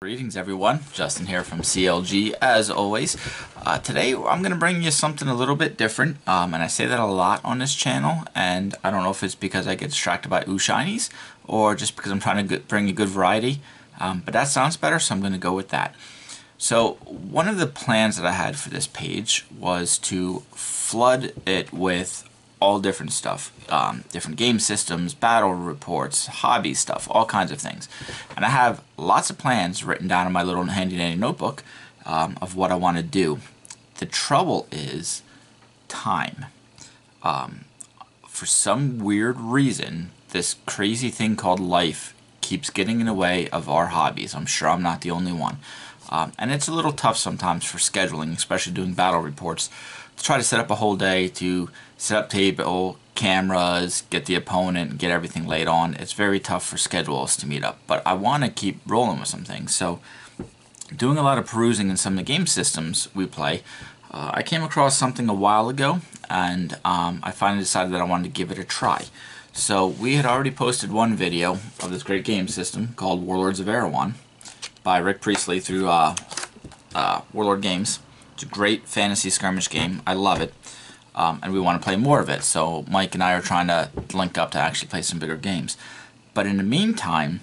Greetings everyone, Justin here from CLG as always. Today I'm going to bring you something a little bit different, and I say that a lot on this channel, and I don't know if it's because I get distracted by ooh shinies or just because I'm trying to bring you good variety, but that sounds better, so I'm going to go with that. So one of the plans that I had for this page was to flood it with all different stuff, different game systems, battle reports, hobby stuff, all kinds of things. And I have lots of plans written down in my little handy dandy notebook of what I want to do. The trouble is time. For some weird reason, this crazy thing called life keeps getting in the way of our hobbies. I'm sure I'm not the only one. And it's a little tough sometimes for scheduling, especially doing battle reports, to try to set up a whole day, to set up table, cameras, get the opponent, get everything laid on. It's very tough for schedules to meet up, but I want to keep rolling with some things. So doing a lot of perusing in some of the game systems we play, I came across something a while ago, and I finally decided that I wanted to give it a try. So we had already posted one video of this great game system called Warlords of Erehwon by Rick Priestley through Warlord Games. It's a great fantasy skirmish game. I love it. And we want to play more of it. So Mike and I are trying to link up to actually play some bigger games. But in the meantime,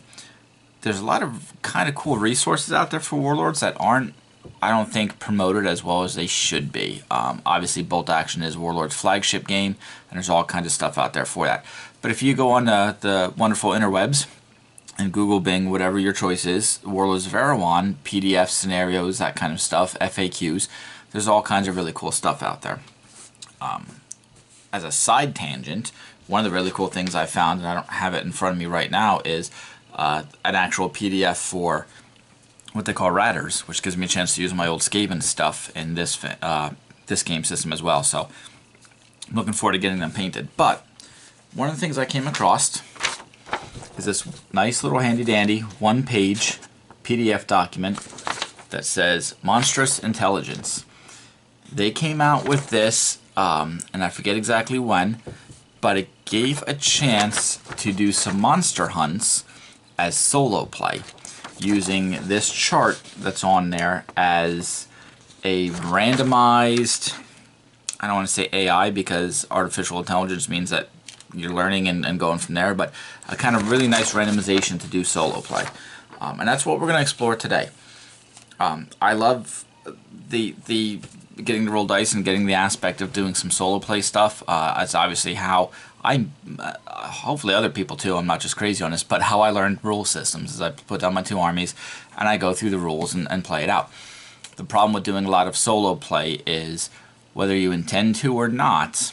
there's a lot of kind of cool resources out there for Warlords that aren't, I don't think, promoted as well as they should be. Obviously, Bolt Action is Warlord's flagship game, and there's all kinds of stuff out there for that. But if you go on the wonderful interwebs and Google, Bing, whatever your choice is, Warlords of Erehwon, PDF scenarios, that kind of stuff, FAQs, there's all kinds of really cool stuff out there. As a side tangent, one of the really cool things I found, and I don't have it in front of me right now, is an actual PDF for what they call ratters, which gives me a chance to use my old Skaven stuff in this this game system as well. So I'm looking forward to getting them painted. But one of the things I came across is this nice little handy dandy one-page PDF document that says Monstrous Intelligence. They came out with this, and I forget exactly when, but it gave a chance to do some monster hunts as solo play, using this chart that's on there as a randomized, I don't want to say AI because artificial intelligence means that you're learning and going from there, but a kind of really nice randomization to do solo play. And that's what we're going to explore today. I love the getting to roll dice and getting the aspect of doing some solo play stuff. It's obviously how I, hopefully other people too, I'm not just crazy on this, but how I learned rule systems is I put down my two armies and I go through the rules and play it out. The problem with doing a lot of solo play is whether you intend to or not,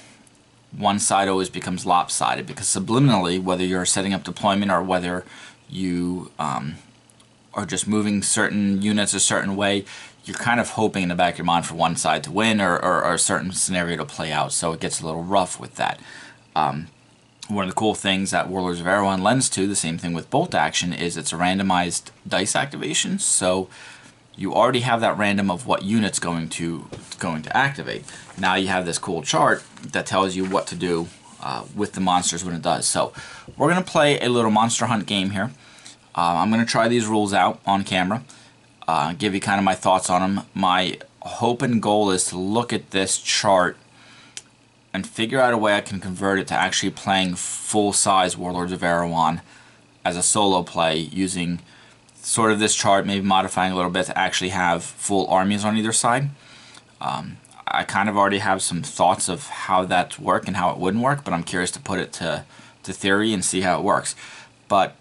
one side always becomes lopsided, because subliminally, whether you're setting up deployment or whether you are just moving certain units a certain way, you're kind of hoping in the back of your mind for one side to win or a certain scenario to play out, so it gets a little rough with that. One of the cool things that Warlords of Erehwon lends to, the same thing with Bolt Action, is it's a randomized dice activation, so you already have that random of what unit's going to activate. Now you have this cool chart that tells you what to do with the monsters when it does. So we're going to play a little monster hunt game here. I'm going to try these rules out on camera, give you kind of my thoughts on them. My hope and goal is to look at this chart and figure out a way I can convert it to actually playing full-size Warlords of Erehwon as a solo play, using sort of this chart, maybe modifying a little bit to actually have full armies on either side. I kind of already have some thoughts of how that work and how it wouldn't work, but I'm curious to put it to theory and see how it works. But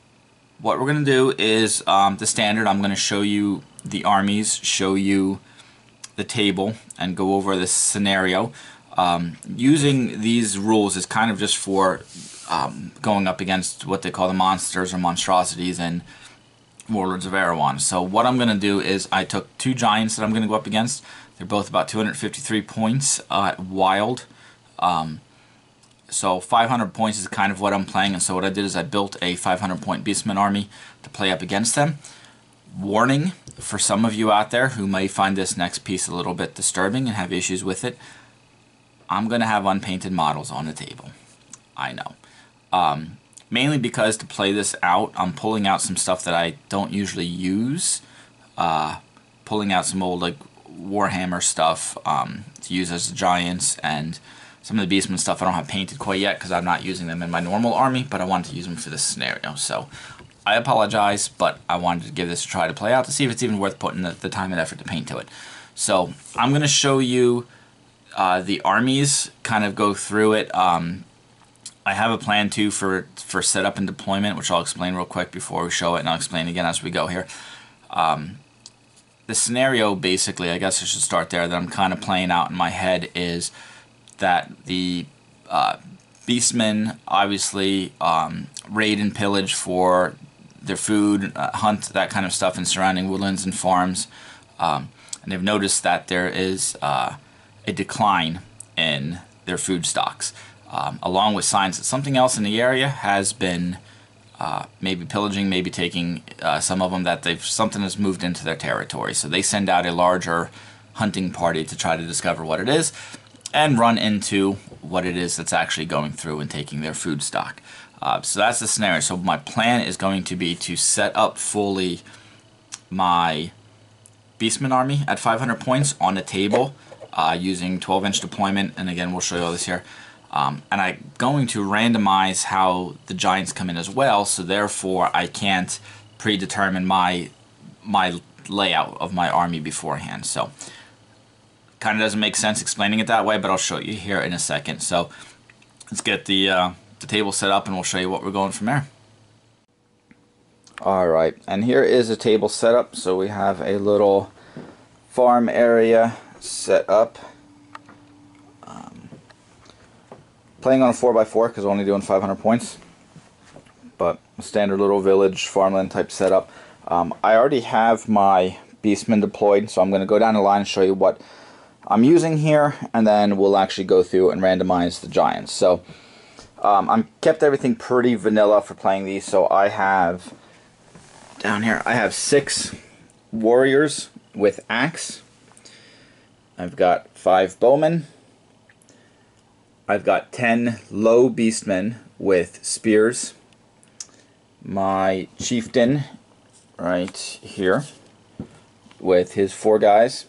what we're going to do is the standard. I'm going to show you the armies, show you the table, and go over this scenario. Using these rules is kind of just for going up against what they call the monsters or monstrosities in Warlords of Erehwon. So what I'm going to do is I took two giants that I'm going to go up against. They're both about 253 points at wild. So 500 points is kind of what I'm playing, and so what I did is I built a 500 point Beastmen army to play up against them. Warning for some of you out there who may find this next piece a little bit disturbing and have issues with it, I'm going to have unpainted models on the table. I know. Mainly because to play this out, I'm pulling out some stuff that I don't usually use pulling out some old like Warhammer stuff to use as the giants, and some of the Beastmen stuff I don't have painted quite yet because I'm not using them in my normal army, but I wanted to use them for this scenario. So I apologize, but I wanted to give this a try to play out to see if it's even worth putting the time and effort to paint to it. So I'm going to show you the armies, kind of go through it. I have a plan too for setup and deployment, which I'll explain real quick before we show it, and I'll explain again as we go here. The scenario, basically, I guess I should start there, that I'm kind of playing out in my head is that the Beastmen obviously raid and pillage for their food, hunt, that kind of stuff in surrounding woodlands and farms. And they've noticed that there is a decline in their food stocks, along with signs that something else in the area has been maybe pillaging, maybe taking some of them, that something has moved into their territory. So they send out a larger hunting party to try to discover what it is and run into what it is that's actually going through and taking their food stock. So that's the scenario. So my plan is going to be to set up fully my Beastmen army at 500 points on the table using 12-inch deployment, and again we'll show you all this here. And I'm going to randomize how the giants come in as well, so therefore I can't predetermine my layout of my army beforehand. So kind of doesn't make sense explaining it that way, but I'll show you here in a second. So let's get the table set up and we'll show you what we're going from there. Alright, and here is a table set up. So we have a little farm area set up. Playing on a 4x4 because we're only doing 500 points, but a standard little village farmland type setup. I already have my Beastmen deployed, so I'm going to go down the line and show you what I'm using here, and then we'll actually go through and randomize the giants. So I kept everything pretty vanilla for playing these. So I have down here, I have 6 warriors with axe. I've got 5 bowmen. I've got 10 low beastmen with spears. My chieftain right here with his 4 guys.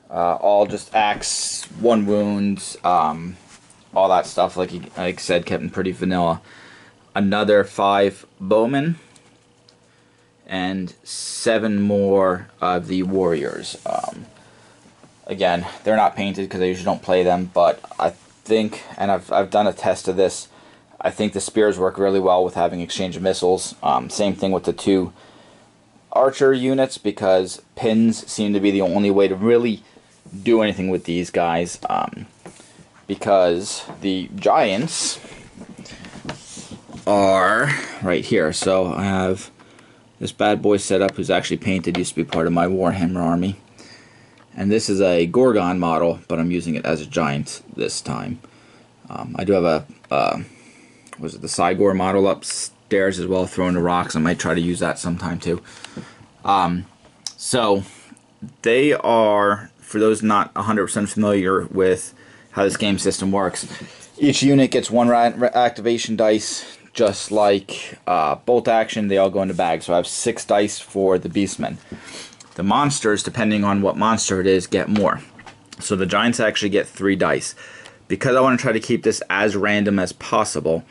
All just axe, 1 wound, all that stuff, like I said, kept them pretty vanilla. Another 5 bowmen and 7 more of the warriors. Again, they're not painted because I usually don't play them, but I think, and I've done a test of this, I think the spears work really well with having exchange of missiles. Same thing with the 2 archer units, because pins seem to be the only way to really do anything with these guys, because the giants are right here. So I have this bad boy set up, who's actually painted, used to be part of my Warhammer army. And this is a Gorgon model, but I'm using it as a giant this time. I do have a, was it the Cygor model upstairs as well, throwing the rocks. I might try to use that sometime too. So they are, for those not 100% familiar with how this game system works, each unit gets 1 activation dice, just like bolt action. They all go into bags. So I have 6 dice for the Beastmen. The monsters, depending on what monster it is, get more. So the giants actually get 3 dice. Because I want to try to keep this as random as possible,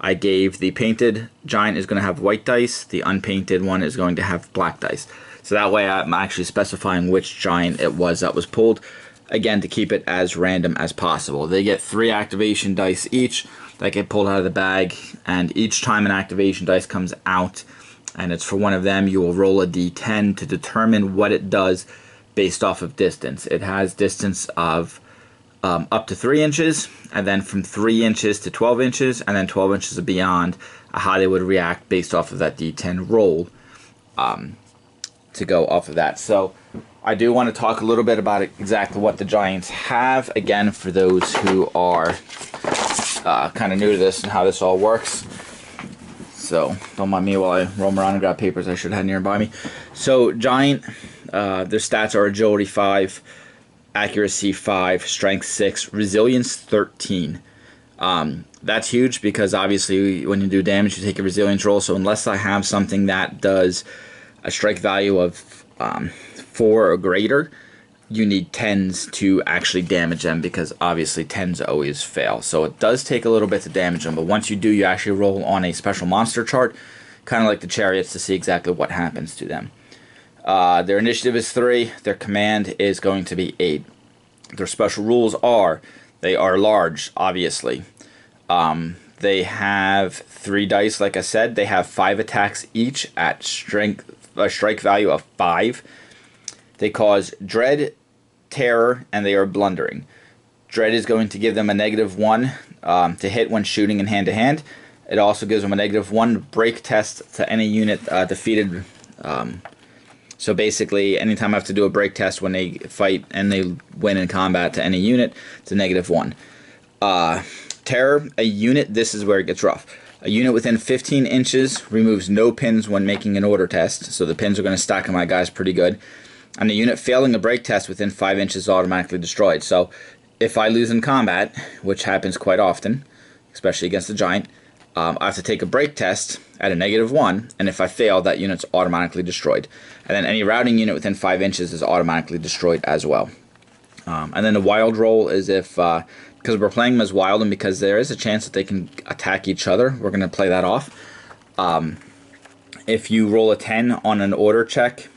I gave the painted giant is going to have white dice, the unpainted one is going to have black dice. So that way I'm actually specifying which giant it was that was pulled, again, to keep it as random as possible. They get 3 activation dice each that get pulled out of the bag, and each time an activation dice comes out, and it's for one of them, you will roll a d10 to determine what it does based off of distance. It has distance of up to 3 inches, and then from 3 inches to 12 inches, and then 12 inches and beyond, how they would react based off of that d10 roll, to go off of that. So I do want to talk a little bit about exactly what the giants have, again, for those who are kind of new to this and how this all works. So don't mind me while I roam around and grab papers I should have nearby me. So giant, their stats are agility 5, accuracy 5, strength 6, resilience 13. That's huge because obviously when you do damage you take a resilience roll. So unless I have something that does a strike value of 4 or greater, you need 10s to actually damage them, because obviously 10s always fail. So it does take a little bit to damage them, but once you do, you actually roll on a special monster chart, kind of like the chariots, to see exactly what happens to them. Their initiative is 3, their command is going to be 8. Their special rules are, they are large, obviously. They have 3 dice, like I said. They have 5 attacks each at strike value of 5. They cause dread, terror, and they are blundering. Dread is going to give them a -1 to hit when shooting in hand-to-hand. It also gives them a -1 break test to any unit defeated. So basically, anytime I have to do a break test when they fight and they win in combat to any unit, it's a -1. Terror, a unit, this is where it gets rough. A unit within 15 inches removes no pins when making an order test, so the pins are going to stack on my guys pretty good. And a unit failing a break test within 5 inches is automatically destroyed. So if I lose in combat, which happens quite often, especially against the giant, I have to take a break test at a -1, and if I fail, that unit's automatically destroyed. And then any routing unit within 5 inches is automatically destroyed as well. And then the wild roll is if, because we're playing them as wild, and because there is a chance that they can attack each other, we're going to play that off. If you roll a 10 on an order check,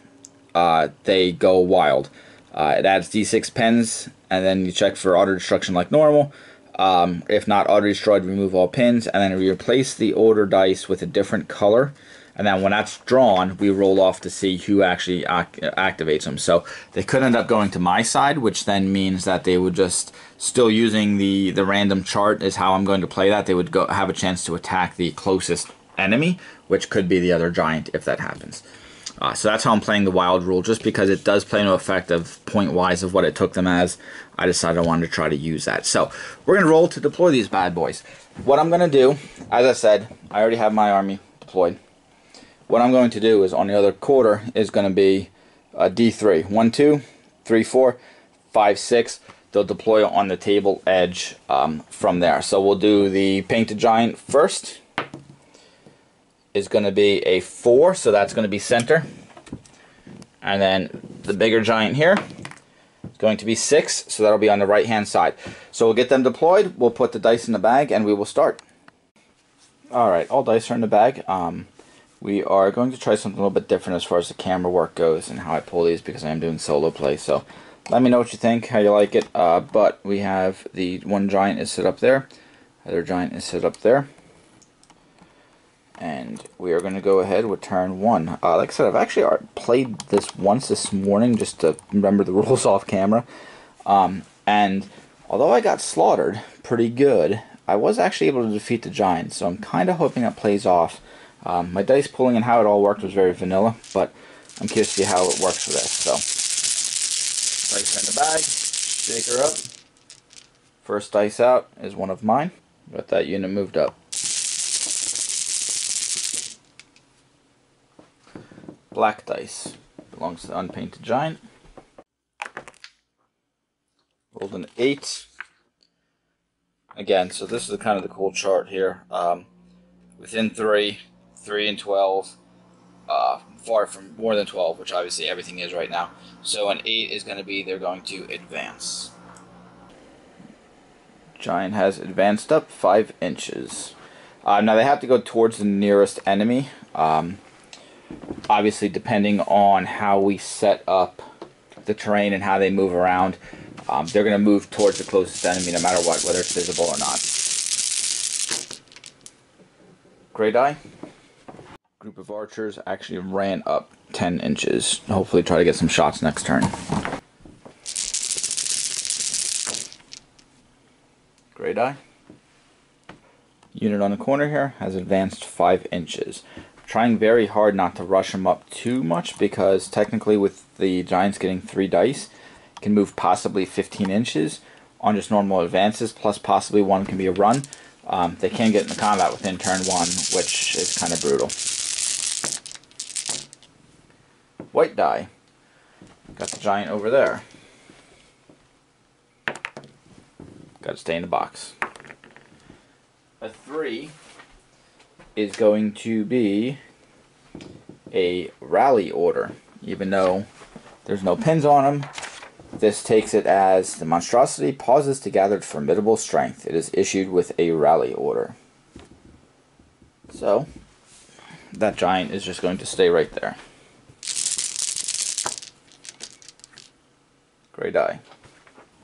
they go wild. It adds d6 pins, and then you check for auto destruction like normal. If not auto destroyed, remove all pins, and then we replace the order dice with a different color. And then when that's drawn, we roll off to see who actually activates them. So they could end up going to my side, which then means that they would just, still using the random chart is how I'm going to play that. They would go have a chance to attack the closest enemy, which could be the other giant if that happens. So that's how I'm playing the wild rule, just because it does play no effect of point-wise of what it took them as. I decided I wanted to try to use that. So we're going to roll to deploy these bad boys. What I'm going to do, as I said, I already have my army deployed. What I'm going to do is on the other quarter is going to be D3. 1, 2, 3, 4, 5, 6. They'll deploy on the table edge from there. So we'll do the painted giant first. Is going to be a 4, so that's going to be center. And then the bigger giant here is going to be 6, so that'll be on the right hand side. So we'll get them deployed, we'll put the dice in the bag, and we will start. Alright, all dice are in the bag. We are going to try something a little bit different as far as the camera work goes and how I pull these, because I am doing solo play. So let me know what you think, how you like it. But we have the one giant is set up there, the other giant is set up there. And we are going to go ahead with turn 1. Like I said, I've actually played this once this morning just to remember the rules off camera. And although I got slaughtered pretty good, I was actually able to defeat the giant. So I'm kind of hoping that plays off. My dice pulling and how it all worked was very vanilla, but I'm curious to see how it works for this. So, dice in the bag, shake her up. First dice out is one of mine. Got that unit moved up. Black dice belongs to the unpainted giant. Rolled an 8. Again, so this is kind of the cool chart here. Within 3, 3 and 12, far from more than 12, which obviously everything is right now. So an 8 is going to be they're going to advance. Giant has advanced up 5 inches. Now they have to go towards the nearest enemy. Obviously, depending on how we set up the terrain and how they move around, they're going to move towards the closest enemy no matter what, whether it's visible or not. Gray die. Group of archers actually ran up 10 inches. Hopefully try to get some shots next turn. Gray die. Unit on the corner here has advanced 5 inches. Trying very hard not to rush them up too much, because technically with the giants getting 3 dice, can move possibly 15 inches on just normal advances, plus possibly one can be a run. They can get into combat within turn 1, which is kind of brutal. White die. Got the giant over there. Got to stay in the box. A 3 is going to be a rally order. Even though there's no pins on them, this takes it as the monstrosity pauses to gather formidable strength. It is issued with a rally order. So, that giant is just going to stay right there. Great die.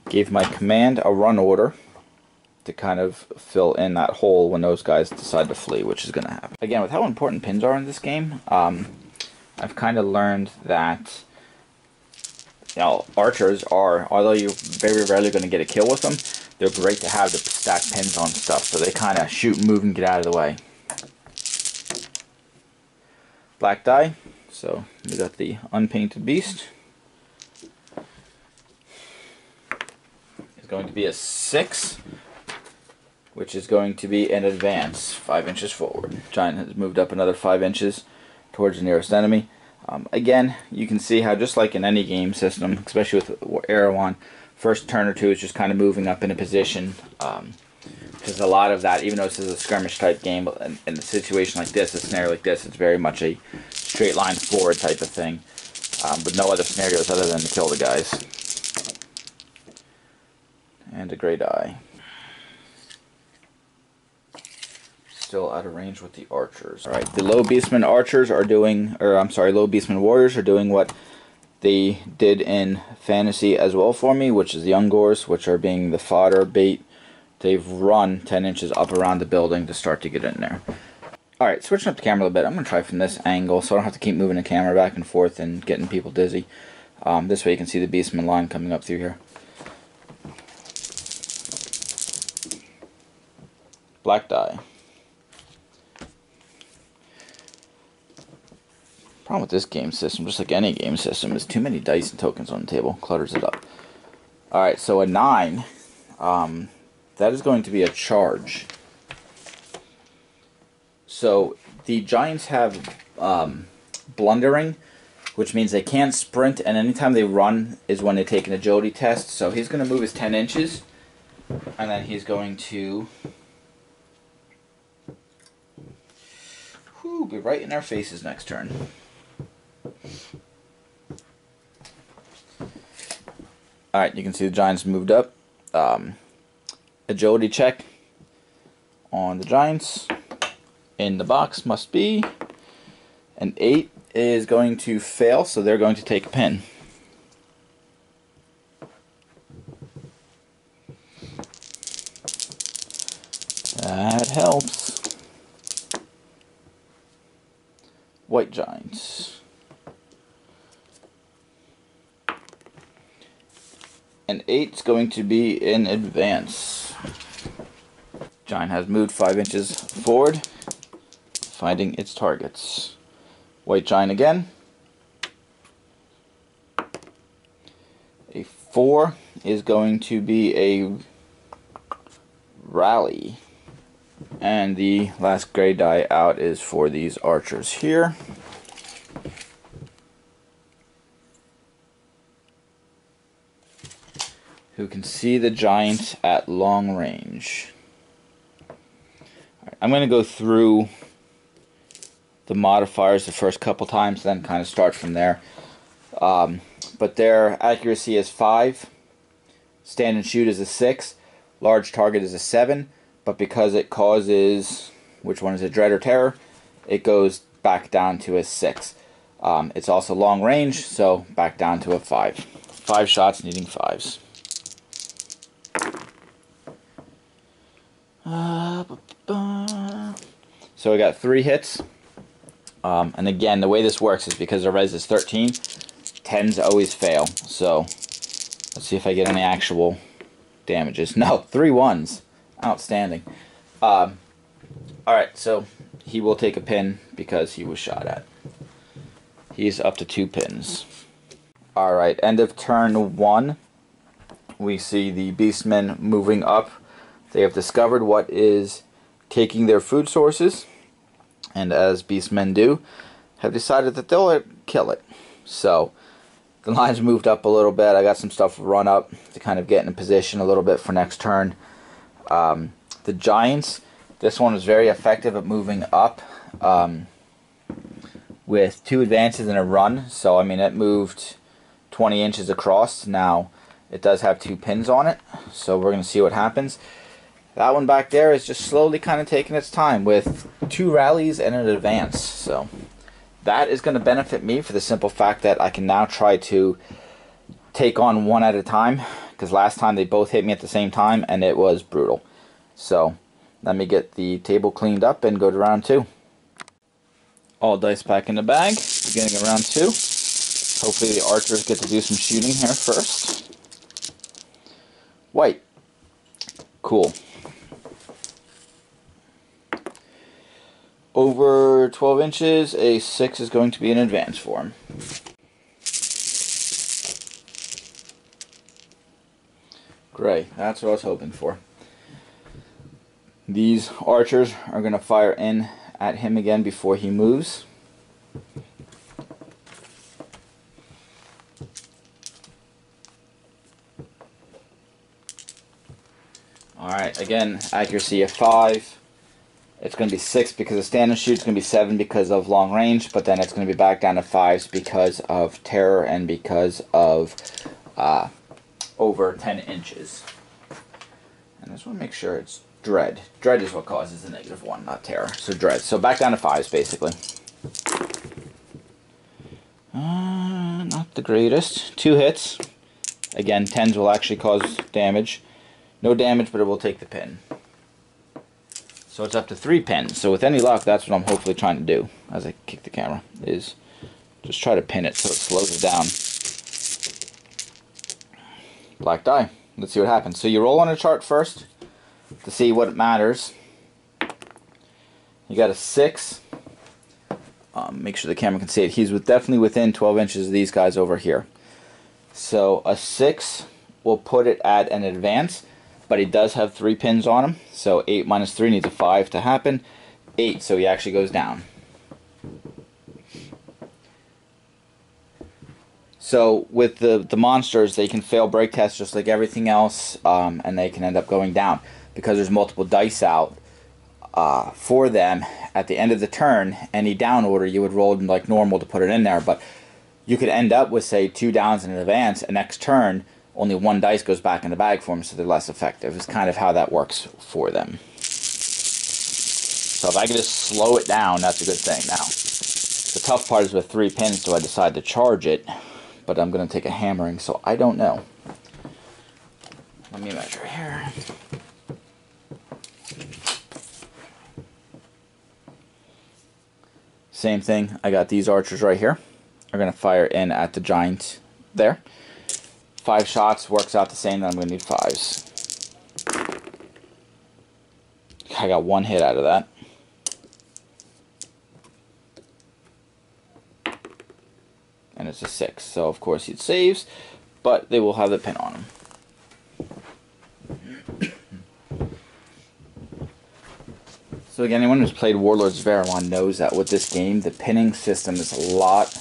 Gave my command a run order to kind of fill in that hole when those guys decide to flee, which is going to happen. Again, with how important pins are in this game, I've kind of learned that, you know, archers are, although you're very rarely going to get a kill with them, they're great to have to stack pins on stuff, so they kind of shoot, move, and get out of the way. Black die, so we got the unpainted beast. It's going to be a 6, which is going to be an advance 5 inches forward. Giant has moved up another 5 inches towards the nearest enemy. Again, you can see how just like in any game system, especially with Erehwon, first turn or two is just kind of moving up in a position. Because a lot of that, even though this is a skirmish type game, in a situation like this, a scenario like this, it's very much a straight line forward type of thing, with no other scenarios other than to kill the guys. And a gray die. Still out of range with the archers. Alright, the low Beastmen archers are doing, low Beastmen warriors are doing what they did in fantasy as well for me, which is the Ungors, which are being the fodder bait. They've run 10 inches up around the building to start to get in there. Alright, switching up the camera a little bit. I'm going to try from this angle so I don't have to keep moving the camera back and forth and getting people dizzy. This way you can see the Beastmen line coming up through here. Black die. Problem with this game system, just like any game system, is too many dice and tokens on the table. Clutters it up. Alright, so a 9. That is going to be a charge. So the giants have blundering, which means they can't sprint, and anytime they run is when they take an agility test. So he's going to move his 10 inches, and then he's going to be right in their faces next turn. Alright, you can see the giants moved up. Agility check on the giants. In the box must be an 8 is going to fail, so they're going to take a pin. That helps. White giants. An 8 is going to be in advance. Giant has moved 5 inches forward, finding its targets. White giant again. A 4 is going to be a rally. And the last gray die out is for these archers here. Who can see the giant at long range. Right, I'm going to go through the modifiers the first couple times, then kind of start from there. But their accuracy is 5. Stand and shoot is a 6. Large target is a 7. But because it causes, which one is it, dread or terror, it goes back down to a 6. It's also long range, so back down to a 5. 5 shots needing 5s. So we got 3 hits. And again, the way this works is because the res is 13, 10s always fail. So let's see if I get any actual damages. No, 3 1s. Outstanding. Alright, so he will take a pin because he was shot at. He's up to 2 pins. Alright, end of turn 1. We see the Beastmen moving up. They have discovered what is taking their food sources, and as Beastmen do, have decided that they'll kill it. So the line's moved up a little bit. I got some stuff run up to kind of get in position a little bit for next turn. The giants, this one was very effective at moving up. with 2 advances and a run. So I mean, it moved 20 inches across. Now it does have 2 pins on it, so we're going to see what happens. That one back there is just slowly kind of taking its time with 2 rallies and an advance. So that is going to benefit me for the simple fact that I can now try to take on one at a time, because last time they both hit me at the same time and it was brutal. So let me get the table cleaned up and go to round 2. All dice back in the bag, beginning of round 2. Hopefully the archers get to do some shooting here first. White. Cool. Over 12 inches, a 6 is going to be an advance for him. Great, that's what I was hoping for. These archers are going to fire in at him again before he moves. Alright, again, accuracy of 5. It's going to be 6 because of stand and shoot. It's going to be 7 because of long range, but then it's going to be back down to 5s because of terror and because of over 10 inches. And I just want to make sure it's dread. Dread is what causes the -1, not terror. So dread. So back down to 5s basically. Not the greatest. 2 hits. Again, 10s will actually cause damage. No damage, but it will take the pin. So it's up to 3 pins. So with any luck, that's what I'm hopefully trying to do as I kick the camera, is just try to pin it so it slows it down. Black die. Let's see what happens. So you roll on a chart first to see what matters. You got a 6. Make sure the camera can see it. He's definitely within 12 inches of these guys over here. So a 6 will put it at an advance, but he does have 3 pins on him. So 8 minus 3 needs a 5 to happen. 8, so he actually goes down. So with the monsters, they can fail break tests just like everything else, and they can end up going down because there's multiple dice out for them. At the end of the turn, any down order you would roll like normal to put it in there, but you could end up with, say, 2 downs in advance, and next turn only 1 dice goes back in the bag for them, so they're less effective. It's kind of how that works for them. So if I can just slow it down, that's a good thing. Now, the tough part is with 3 pins, do I decide to charge it? But I'm going to take a hammering, so I don't know. Let me measure here. Same thing, I got these archers right here. Are going to fire in at the giant there. 5 shots works out the same, then I'm going to need 5s. I got 1 hit out of that. And it's a 6, so of course he saves, but they will have the pin on him. So again, anyone who's played Warlords of Erehwon knows that with this game, the pinning system is a lot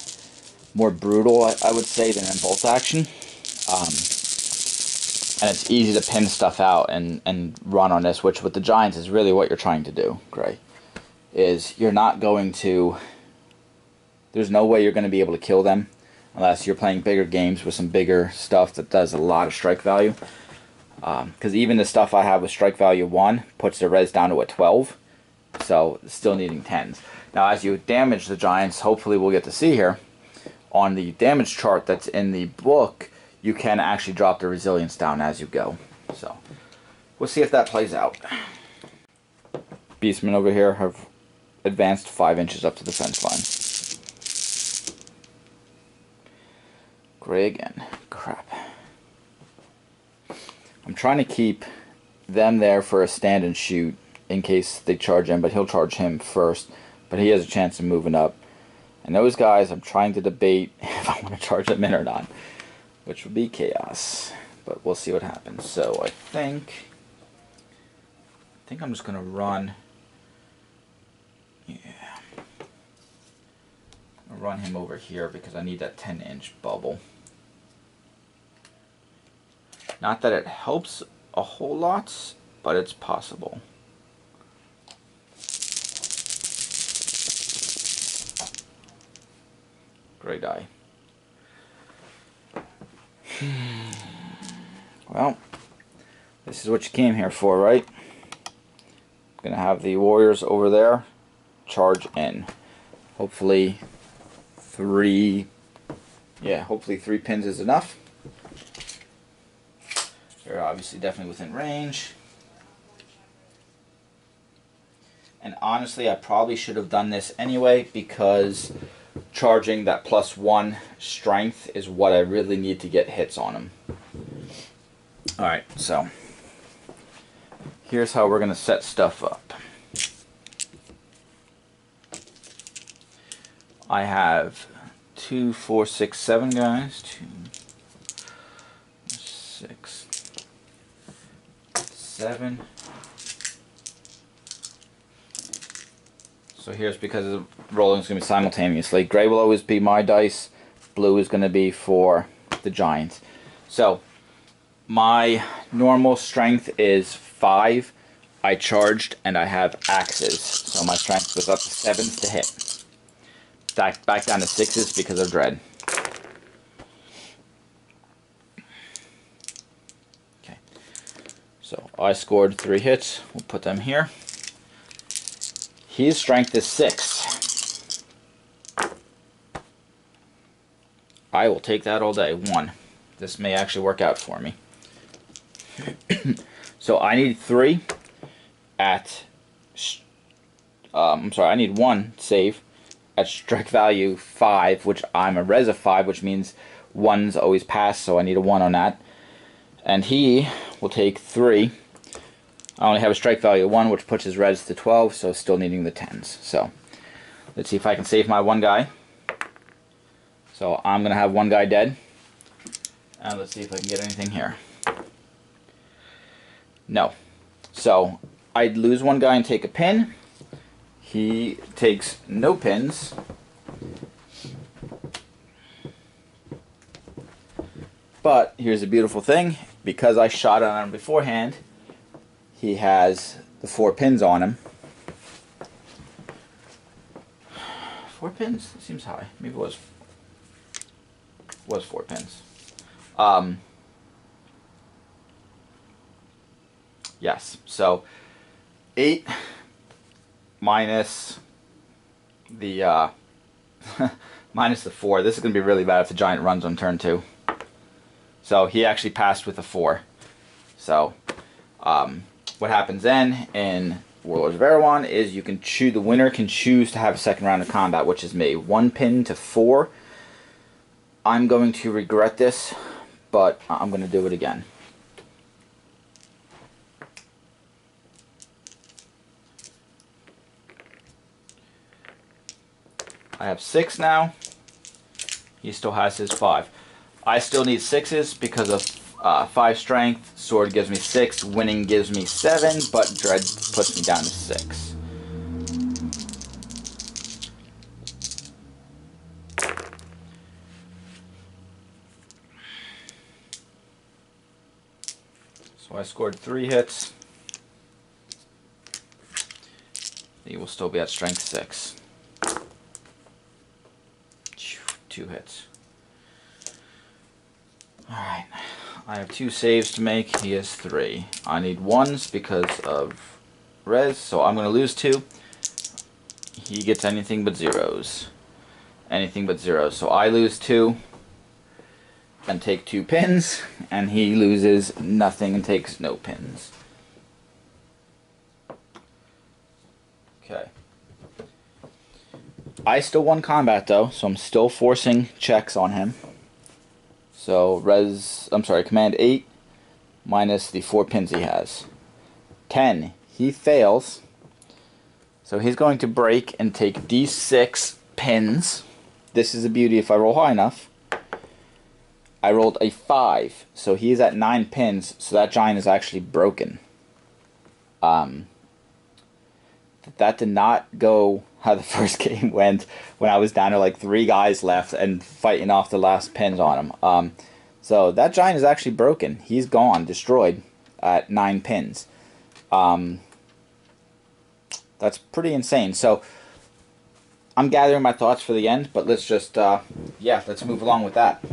more brutal, I would say, than in bolt action. And it's easy to pin stuff out and run on this, which with the giants is really what you're trying to do, Gray. Is you're not going to... There's no way you're going to be able to kill them unless you're playing bigger games with some bigger stuff that does a lot of strike value. Because even the stuff I have with strike value 1 puts the res down to a 12. So still needing 10s. Now as you damage the giants, hopefully we'll get to see here, on the damage chart that's in the book, you can actually drop the resilience down as you go. So we'll see if that plays out. Beastmen over here have advanced 5 inches up to the fence line. Gray again. Crap. I'm trying to keep them there for a stand and shoot in case they charge him, but he'll charge him first. But he has a chance of moving up. And those guys, I'm trying to debate if I want to charge them in or not, which would be chaos. But we'll see what happens. So I think I'm just going to run. Yeah. I'll run him over here because I need that 10-inch bubble. Not that it helps a whole lot, but it's possible. gray die. Well, this is what you came here for, right? Gonna have the warriors over there charge in. Hopefully three pins is enough. They're obviously definitely within range. And honestly, I probably should have done this anyway, because charging that +1 strength is what I really need to get hits on him. Alright, so here's how we're going to set stuff up. I have 2, 4, 6, 7 guys. 2, 6, 7. So here's because the rolling is going to be simultaneously. Gray will always be my dice. Blue is going to be for the giants. So my normal strength is 5. I charged and I have axes. So my strength was up to 7s to hit. Back down to 6s because of dread. Okay. So I scored 3 hits. We'll put them here. His strength is 6. I will take that all day. 1. This may actually work out for me. So I need 3 at... I need 1 save at strike value 5, which I'm a res of 5, which means 1s always pass, so I need a 1 on that. And he will take 3. I only have a strike value of 1, which puts his res to 12, so still needing the 10s. So let's see if I can save my 1 guy. So I'm going to have 1 guy dead. And let's see if I can get anything here. No. So I'd lose 1 guy and take a pin. He takes no pins. But here's the beautiful thing. Because I shot on him beforehand, he has the 4 pins on him. 4 pins? It seems high. Maybe it was 4 pins. Yes. So 8 minus the minus the 4. This is going to be really bad if the giant runs on turn 2. So he actually passed with a 4. So what happens then in Warlords of Erehwon is you can choose, the winner can choose to have a second round of combat, which is me. 1 pin to 4. I'm going to regret this, but I'm going to do it again. I have 6 now. He still has his 5. I still need 6s because of 5 strength. Sword gives me 6. Winning gives me 7, but dread puts me down to 6. So I scored 3 hits. He will still be at strength 6. 2 hits. Alright, I have 2 saves to make. He has 3. I need 1s because of res, so I'm going to lose 2. He gets anything but 0s. Anything but 0s. So I lose 2 and take 2 pins, and he loses nothing and takes no pins. Okay. I still won combat though, so I'm still forcing checks on him. So command 8 minus the 4 pins he has. 10. He fails. So he's going to break and take D6 pins. This is the beauty if I roll high enough. I rolled a 5, so he's at 9 pins, so that giant is actually broken. That did not go how the first game went when I was down to like 3 guys left and fighting off the last pins on him. So that giant is actually broken. He's gone, destroyed at 9 pins. That's pretty insane. So I'm gathering my thoughts for the end, but let's just, yeah, let's move along with that.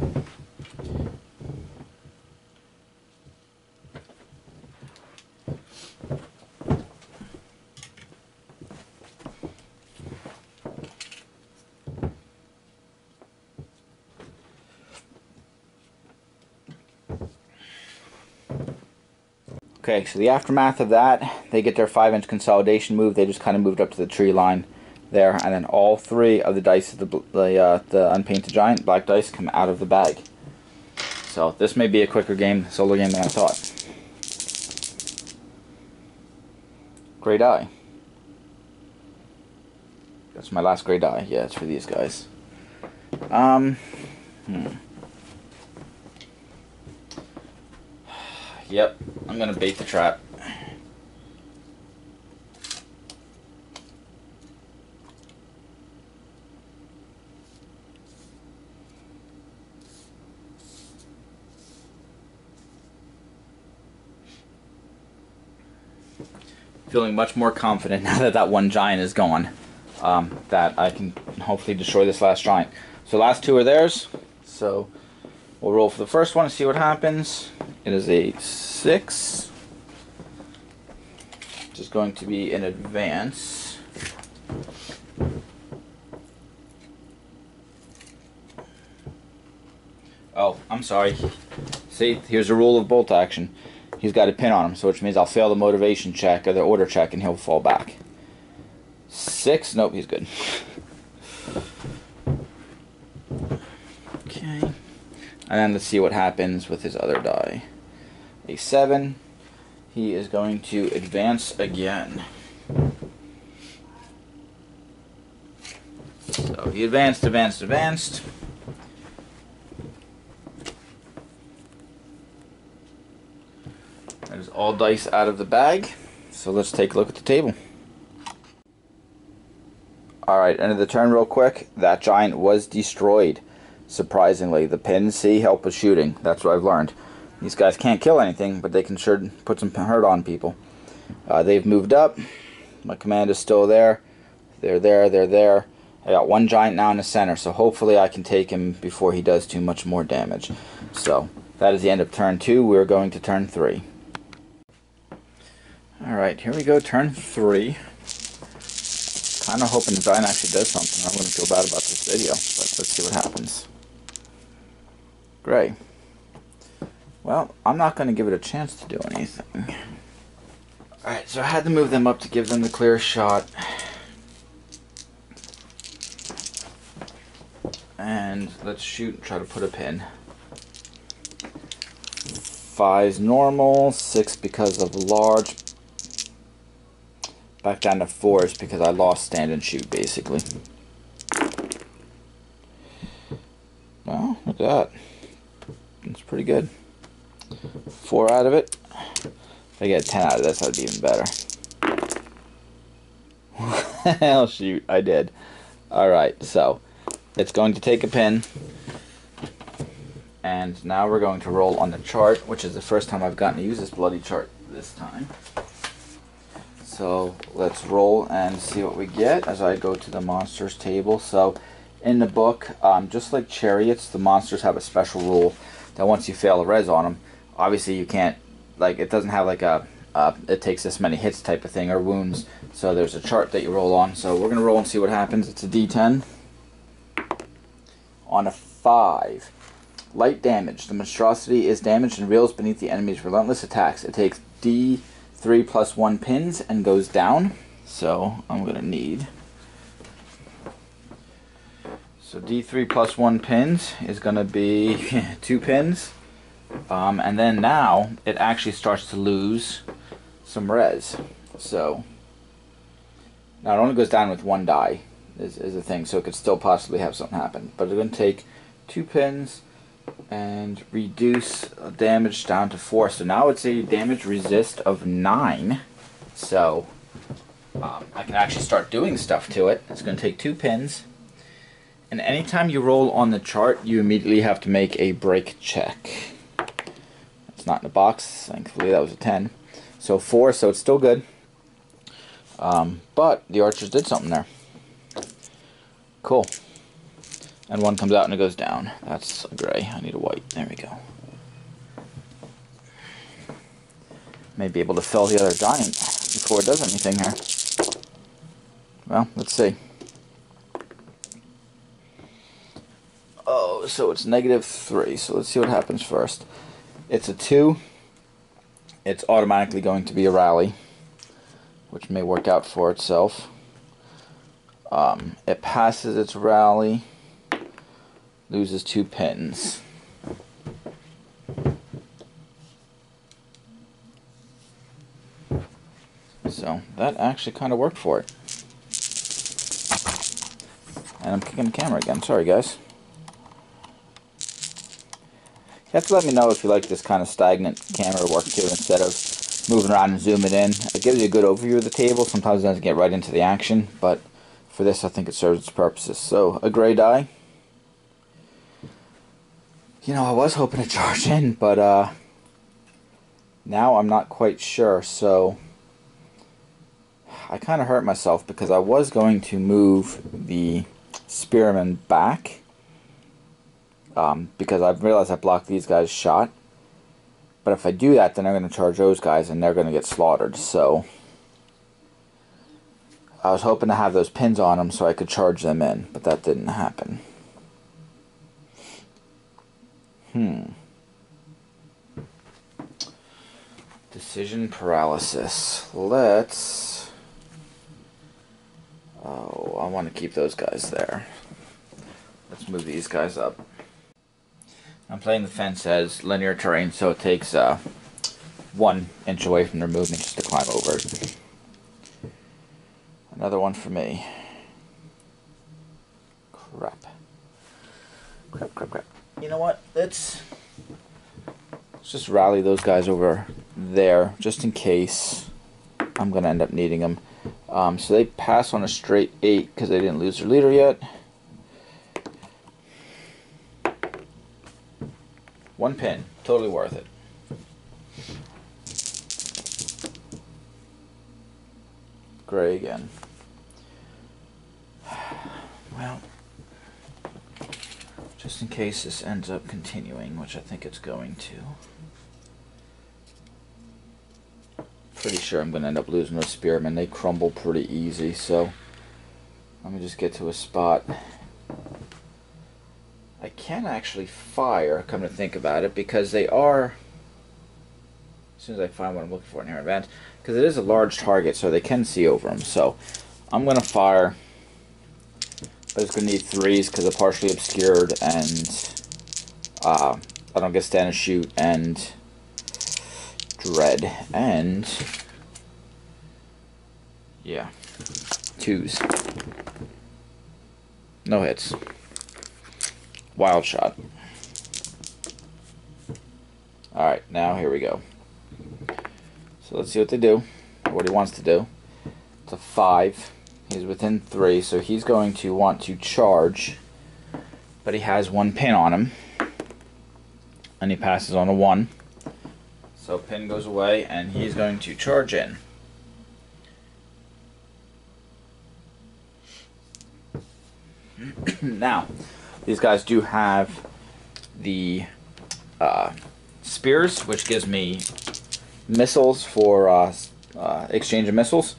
Okay, so the aftermath of that, they get their 5-inch consolidation move. They just kind of moved up to the tree line there, and then all 3 of the dice of the unpainted giant black dice come out of the bag. So this may be a quicker game, solo game than I thought. Gray die. That's my last gray die. Yeah, it's for these guys. Yep, I'm gonna bait the trap. Feeling much more confident now that that one giant is gone, that I can hopefully destroy this last giant. So last 2 are theirs. So we'll roll for the first one and see what happens. It is a 6. Which is going to be an advance. Oh, I'm sorry. See, here's a rule of bolt action. He's got a pin on him, so which means I'll fail the motivation check or the order check and he'll fall back. 6, nope, he's good. Okay. And then let's see what happens with his other die. A 7. He is going to advance again. So he advanced. There's all dice out of the bag. So let's take a look at the table. Alright, end of the turn real quick. That giant was destroyed. Surprisingly. The pins, see, help with shooting. That's what I've learned. These guys can't kill anything, but they can sure put some hurt on people. They've moved up. My command is still there. They're there. I got one giant now in the center, so hopefully I can take him before he does too much more damage. So, that is the end of turn 2. We're going to turn 3. Alright, here we go, turn 3. Kind of hoping the giant actually does something. I wouldn't feel bad about this video, but let's see what happens. Gray. Well, I'm not going to give it a chance to do anything. Alright, so I had to move them up to give them the clearest shot. And let's shoot and try to put a pin. 5's normal, 6 because of large. Back down to 4s because I lost stand and shoot, basically. Well, look at that. That's pretty good. 4 out of it. If I get 10 out of this, that'd be even better. Hell, shoot, I did. Alright, so it's going to take a pin. And now we're going to roll on the chart, which is the first time I've gotten to use this bloody chart this time. So let's roll and see what we get as I go to the monsters table. So in the book, just like chariots, the monsters have a special rule that once you fail a res on them, obviously you can't, like, it doesn't have like a it takes this many hits type of thing or wounds. So there's a chart that you roll on. So we're going to roll and see what happens. It's a D10. On a 5. Light damage. The monstrosity is damaged and reels beneath the enemy's relentless attacks. It takes D3 plus 1 pins and goes down. So I'm going to need... So D3 plus 1 pins is going to be 2 pins. And then now it actually starts to lose some res. So now it only goes down with 1 die is the thing. So it could still possibly have something happen. But it's going to take 2 pins and reduce damage down to 4. So now it's a damage resist of 9. So I can actually start doing stuff to it. It's going to take 2 pins. And anytime you roll on the chart, you immediately have to make a break check. It's not in the box. Thankfully, that was a 10. So 4, so it's still good. But the archers did something there. Cool. And one comes out and it goes down. That's a gray. I need a white. There we go. May be able to fell the other giant before it does anything here. Well, let's see. Oh, so it's -3. So let's see what happens first. It's a 2. It's automatically going to be a rally, which may work out for itself. It passes its rally, loses 2 pins. So that actually kind of worked for it. And I'm kicking the camera again. Sorry, guys. You have to let me know if you like this kind of stagnant camera work too, instead of moving around and zooming in. It gives you a good overview of the table. Sometimes it doesn't get right into the action, but for this I think it serves its purposes. So, a gray die. You know, I was hoping to charge in, but now I'm not quite sure, so I kind of hurt myself because I was going to move the Spearmen back. Because I've realized I blocked these guys' shot. But if I do that, then I'm going to charge those guys and they're going to get slaughtered. So I was hoping to have those pins on them so I could charge them in, but that didn't happen. Decision paralysis. Let's... Oh, I want to keep those guys there. Let's move these guys up. I'm playing the fence as linear terrain, so it takes 1 inch away from their movement just to climb over it. Another one for me. Crap. Crap, crap, crap. You know what? Let's just rally those guys over there, just in case I'm going to end up needing them. So they pass on a straight 8 because they didn't lose their leader yet. 1 pin, totally worth it. Gray again. Well, just in case this ends up continuing, which I think it's going to. Pretty sure I'm going to end up losing those Spearmen. They crumble pretty easy, so let me just get to a spot. I can actually fire, come to think about it, because they are, as soon as I find what I'm looking for in here in advance, because it is a large target, so they can see over them. So I'm going to fire, but it's going to need 3s because they're partially obscured, and I don't get stand and shoot, and dread, and yeah, 2s. No hits. Wild shot. Alright, now here we go. So let's see what they do, or what he wants to do. It's a 5. He's within 3, so he's going to want to charge, but he has 1 pin on him, and he passes on a 1. So pin goes away, and he's going to charge in. Now, these guys do have the spears, which gives me missiles for exchange of missiles.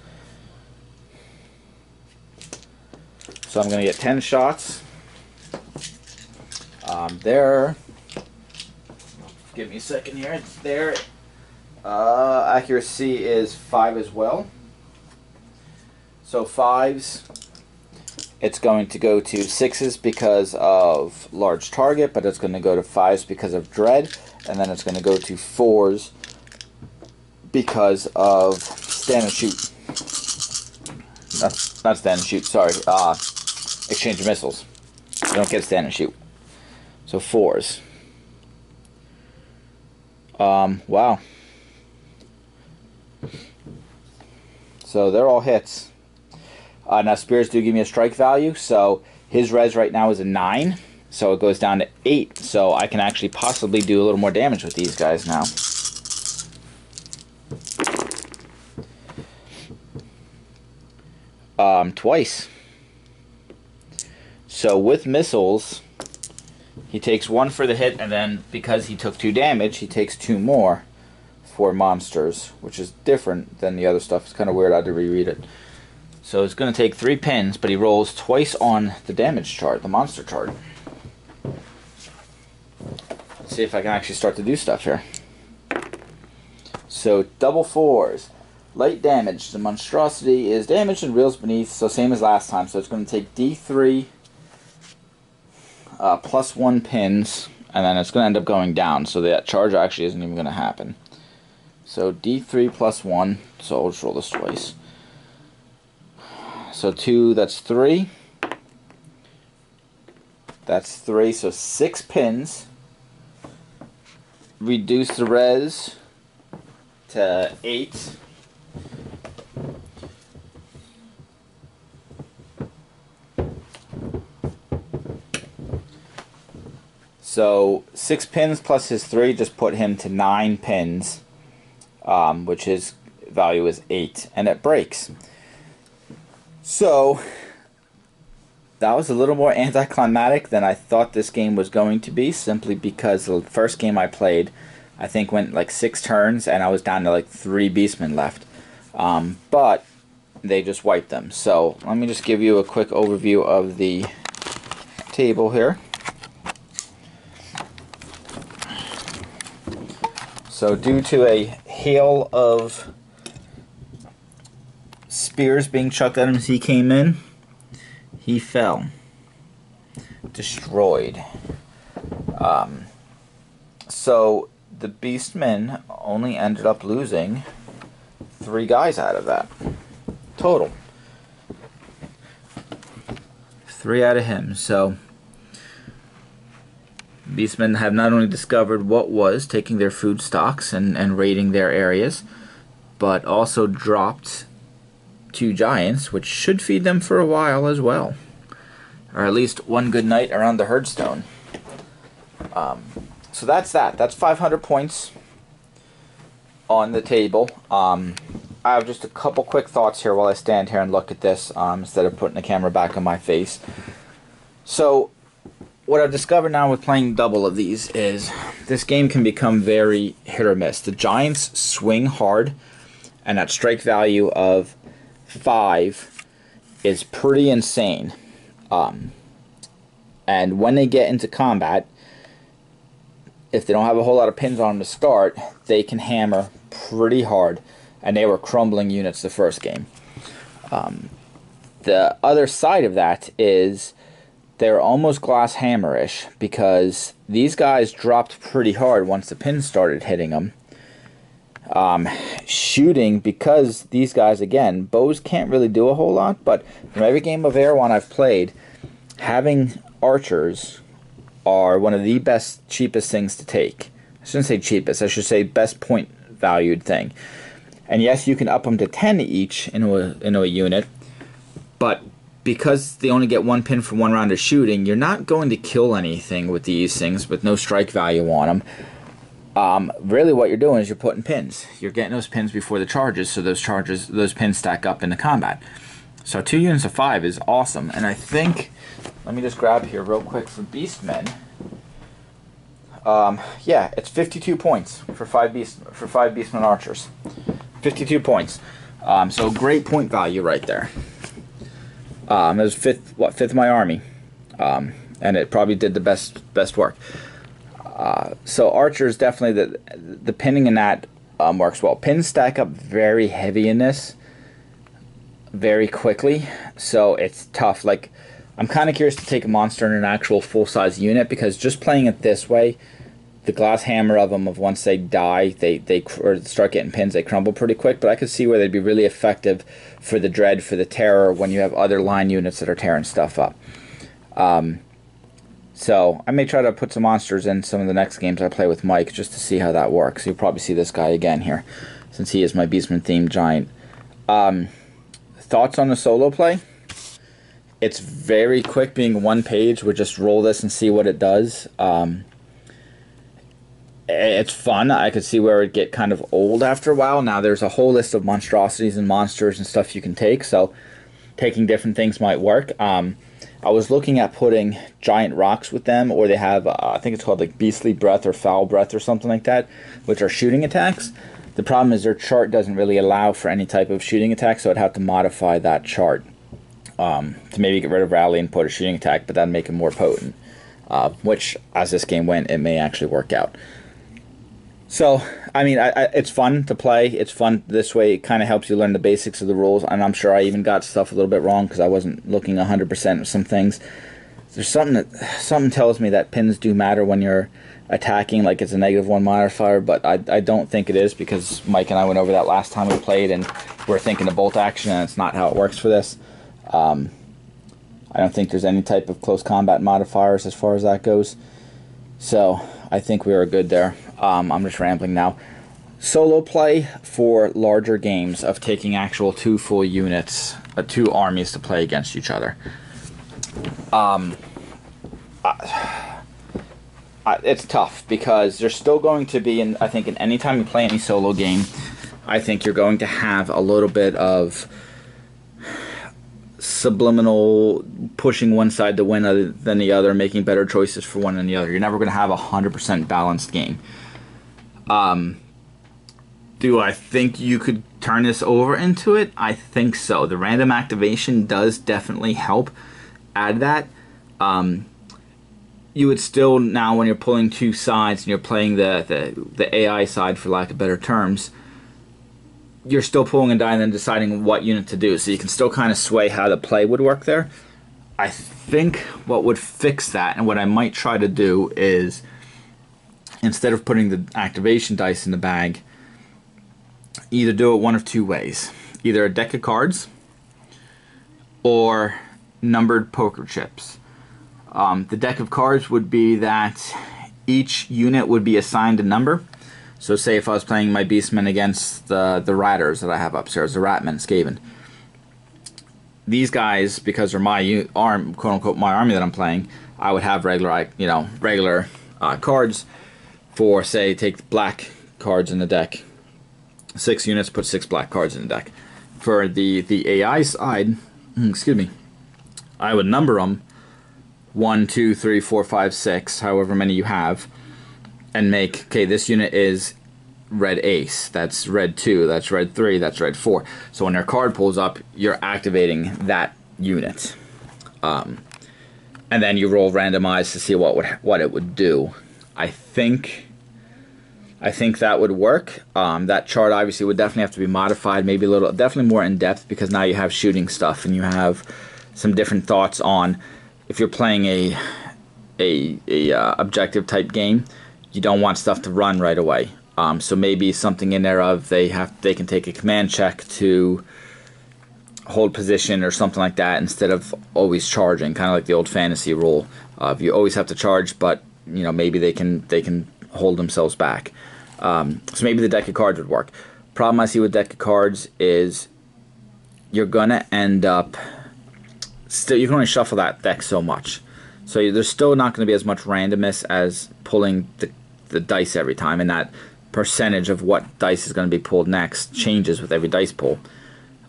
So I'm going to get 10 shots. There. Give me a second here. It's there. Accuracy is 5 as well. So 5s. It's going to go to 6s because of large target, but it's going to go to 5s because of dread, and then it's going to go to 4s because of stand and shoot. Not stand and shoot, sorry. Exchange of missiles. You don't get stand and shoot. So 4s. Wow. So they're all hits. Now spears do give me a strike value, so his res right now is a 9, so it goes down to 8, so I can actually possibly do a little more damage with these guys now. Twice. So with missiles, he takes 1 for the hit, and then because he took 2 damage, he takes 2 more for monsters, which is different than the other stuff. It's kind of weird. I had to reread it. So it's going to take 3 pins, but he rolls twice on the damage chart, the monster chart. Let's see if I can actually start to do stuff here. So double 4s. Light damage. The monstrosity is damaged and reels beneath, so same as last time. So it's going to take D3 plus 1 pins, and then it's going to end up going down. So that charge actually isn't even going to happen. So D3 plus 1. So I'll just roll this twice. So 2, that's 3. That's 3, so 6 pins. Reduce the res to 8. So 6 pins plus his 3 just put him to 9 pins, which his value is 8, and it breaks. So that was a little more anticlimactic than I thought this game was going to be, simply because the first game I played, I think went like 6 turns, and I was down to like 3 Beastmen left. But they just wiped them. So let me just give you a quick overview of the table here. So due to a hail of spears being chucked at him as he came in, he fell. Destroyed. So the Beastmen only ended up losing 3 guys out of that. Total. 3 out of him. So Beastmen have not only discovered what was taking their food stocks and raiding their areas, but also dropped 2 giants, which should feed them for a while as well. Or at least one good night around the herdstone. So that's that. That's 500 points on the table. I have just a couple quick thoughts here while I stand here and look at this, instead of putting the camera back on my face. So what I've discovered now with playing double of these is this game can become very hit or miss. The giants swing hard, and that strike value of 5 is pretty insane. And when they get into combat, if they don't have a whole lot of pins on them to start, they can hammer pretty hard, and they were crumbling units the first game. The other side of that is they're almost glass hammer-ish, because these guys dropped pretty hard once the pins started hitting them. Shooting, because these guys, again, bows can't really do a whole lot, but from every game of Erehwon I've played, having archers are one of the best, cheapest things to take. I shouldn't say cheapest, I should say best point valued thing. And yes, you can up them to 10 each in a unit, but because they only get 1 pin for 1 round of shooting, you're not going to kill anything with these things with no strike value on them. Really what you're doing is you're putting pins. You're getting those pins before the charges, so those pins stack up into combat. So 2 units of 5 is awesome, and I think, let me just grab here real quick for Beastmen. Yeah, it's 52 points for 5 Beastmen archers. 52 points. So great point value right there. It was fifth of my army, and it probably did the best work. So archers, definitely the pinning in that works well. Pins stack up very heavy in this, very quickly, so it's tough. Like, I'm kind of curious to take a monster in an actual full-size unit, because just playing it this way, the glass hammer of them, of once they die, or start getting pins, they crumble pretty quick. But I could see where they'd be really effective for the dread, for the terror, when you have other line units that are tearing stuff up. So I may try to put some monsters in some of the next games I play with Mike, just to see how that works. You'll probably see this guy again here, since he is my Beastman themed giant. Thoughts on the solo play? It's very quick, being 1 page. We'll just roll this and see what it does. It's fun. I could see where it would get kind of old after a while. Now there's a whole list of monstrosities and monsters and stuff you can take, so taking different things might work. I was looking at putting giant rocks with them, or they have, I think it's called like Beastly Breath or Foul Breath or something like that, which are shooting attacks. The problem is their chart doesn't really allow for any type of shooting attack, so I'd have to modify that chart to maybe get rid of Rally and put a shooting attack, but that'd make it more potent. Which, as this game went, it may actually work out. So, I mean, it's fun to play. It's fun this way. It kind of helps you learn the basics of the rules, and I'm sure I even got stuff a little bit wrong because I wasn't looking 100% of some things. There's something tells me that pins do matter when you're attacking, like it's a -1 modifier, but I don't think it is, because Mike and I went over that last time we played, and we're thinking of bolt action, and it's not how it works for this. I don't think there's any type of close combat modifiers as far as that goes. So I think we are good there. I'm just rambling now. Solo play for larger games of taking actual 2 full units, 2 armies to play against each other. It's tough because there's still going to be, I think in any time you play any solo game, I think you're going to have a little bit of subliminal pushing one side to win other than the other, making better choices for one and the other. You're never going to have a 100% balanced game. Do I think you could turn this over into it? I think so. The random activation does definitely help add that. You would still, now when you're pulling 2 sides and you're playing the AI side, for lack of better terms, you're still pulling a die and then deciding what unit to do. So you can still kind of sway how the play would work there. I think what would fix that, and what I might try to do, is instead of putting the activation dice in the bag, either do it one of 2 ways. Either a deck of cards or numbered poker chips. The deck of cards would be that each unit would be assigned a number. So say if I was playing my Beastmen against the Ratters that I have upstairs, the Ratmen, Skaven. These guys, because they're my quote-unquote my army that I'm playing, I would have regular cards for, say, take black cards in the deck. 6 units, put 6 black cards in the deck. For the AI side, excuse me, I would number them 1, 2, 3, 4, 5, 6, however many you have, and make, okay, this unit is red ace, that's red 2, that's red 3, that's red 4. So when their card pulls up, you're activating that unit. And then you roll randomized to see what it would do. I think that would work. That chart obviously would definitely have to be modified, maybe definitely more in depth, because now you have shooting stuff and you have some different thoughts on, if you're playing a objective type game, you don't want stuff to run right away. So maybe something in there of they can take a command check to hold position or something like that, instead of always charging, kind of like the old fantasy rule of you always have to charge, but maybe they can hold themselves back. So maybe the deck of cards would work. Problem I see with deck of cards is you're gonna end up you can only shuffle that deck so much. So there's still not going to be as much randomness as pulling the dice every time, and that percentage of what dice is going to be pulled next changes with every dice pull.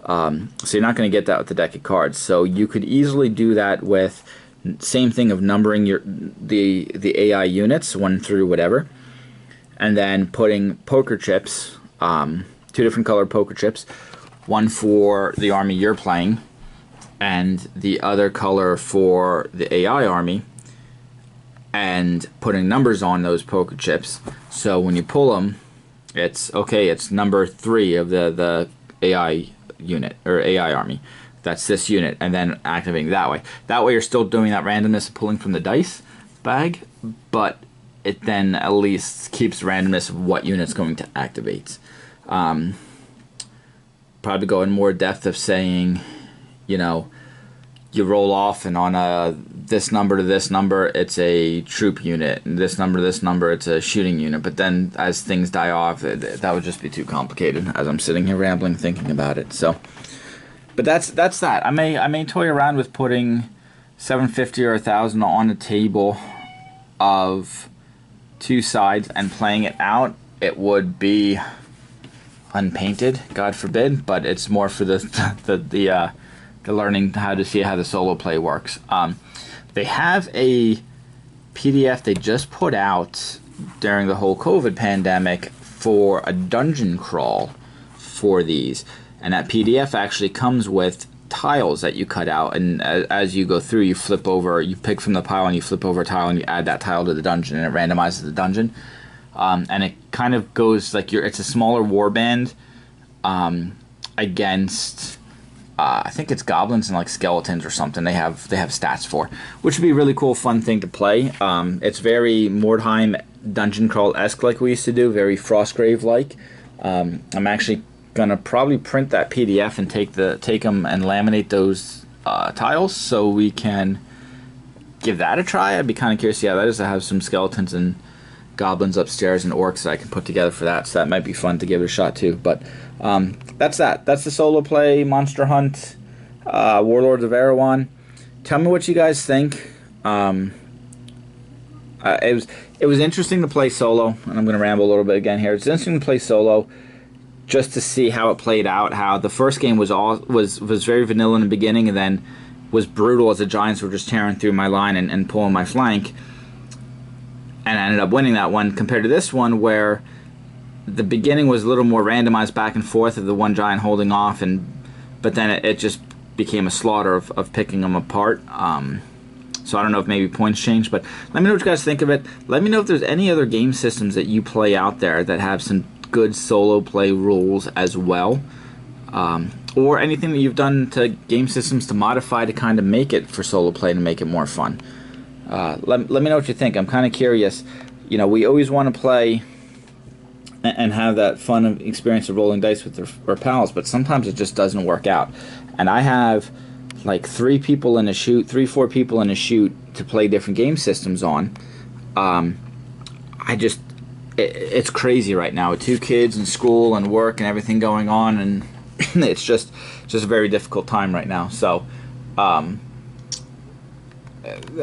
So you're not going to get that with the deck of cards. So you could easily do that with same thing of numbering the AI units 1 through whatever, and then putting poker chips, 2 different colored poker chips, one for the army you're playing, and the other color for the AI army, and putting numbers on those poker chips. So when you pull them, it's okay, it's number 3 of the AI unit or AI army. That's this unit, and then activating that way. That way you're still doing that randomness of pulling from the dice bag, but it then at least keeps randomness of what unit's going to activate. Probably go in more depth of saying, you roll off, and on this number to this number, it's a troop unit, and this number to this number, it's a shooting unit. But then as things die off, that would just be too complicated as I'm sitting here rambling thinking about it. So, but that's that. I may toy around with putting 750 or 1,000 on the table of 2 sides and playing it out. It would be unpainted, God forbid, but it's more for the they're learning how to see how the solo play works. They have a PDF they just put out during the whole COVID pandemic for a dungeon crawl for these, and that PDF actually comes with tiles that you cut out, and as you go through, you flip over, you pick from the pile and you flip over a tile and you add that tile to the dungeon, and it randomizes the dungeon. And it kind of goes like it's a smaller warband against I think it's goblins and like skeletons or something. They have stats for, which would be a really cool, fun thing to play. It's very Mordheim dungeon crawl-esque, like we used to do, very Frostgrave-like. I'm actually gonna probably print that PDF and take them and laminate those tiles so we can give that a try. I'd be kind of curious to see how that is. I have some skeletons and goblins upstairs and orcs that I can put together for that, so that might be fun to give it a shot too. But that's the solo play Monster Hunt Warlords of Erehwon. Tell me what you guys think. It was interesting to play solo, and I'm going to ramble a little bit again here. It's interesting to play solo just to see how it played out. How the first game was very vanilla in the beginning, and then was brutal as the Giants were just tearing through my line and pulling my flank. And I ended up winning that one, compared to this one where the beginning was a little more randomized back and forth of the one giant holding off, but then it just became a slaughter of picking them apart. So I don't know if maybe points changed, but let me know what you guys think of it. Let me know if there's any other game systems that you play out there that have some good solo play rules as well. Or anything that you've done to game systems to modify to kind of make it for solo play to make it more fun. Let me know what you think. I'm kind of curious. You know, we always want to play and have that fun experience of rolling dice with our pals, but sometimes it just doesn't work out. And I have like 4 people in a shoot to play different game systems on. It's crazy right now with 2 kids and school and work and everything going on, and it's just a very difficult time right now. So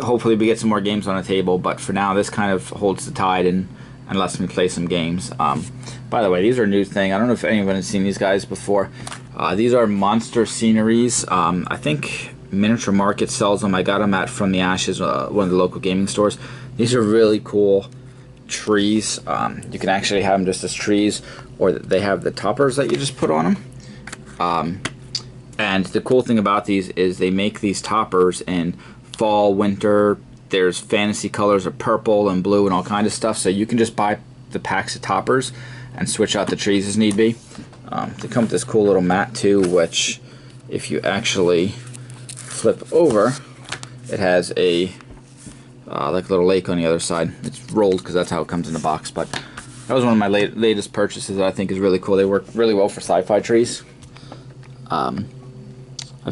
hopefully we get some more games on the table, but for now this kind of holds the tide and lets me play some games. By the way, these are a new thing. I don't know if anyone has seen these guys before. These are monster sceneries. I think Miniature Market sells them. I got them From the Ashes, one of the local gaming stores. These are really cool trees. You can actually have them just as trees, or they have the toppers that you just put on them. And the cool thing about these is they make these toppers in fall, winter. There's fantasy colors of purple and blue and all kind of stuff, so you can just buy the packs of toppers and switch out the trees as need be. They come with this cool little mat too, which if you actually flip over, it has a like a little lake on the other side. It's rolled because that's how it comes in the box, but that was one of my latest purchases that I think is really cool. They work really well for sci-fi trees. I've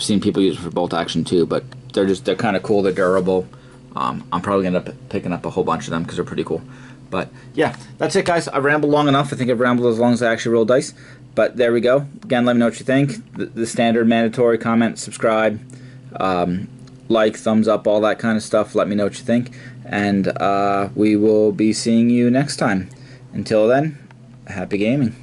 seen people use it for bolt action too, but they're kind of cool. They're durable. I'm probably going to end up picking up a whole bunch of them because they're pretty cool. But yeah, that's it, guys. I've rambled long enough. I think I've rambled as long as I actually roll dice. But there we go. Again, let me know what you think. The standard mandatory comment, subscribe, like, thumbs up, all that kind of stuff. Let me know what you think. And we will be seeing you next time. Until then, happy gaming.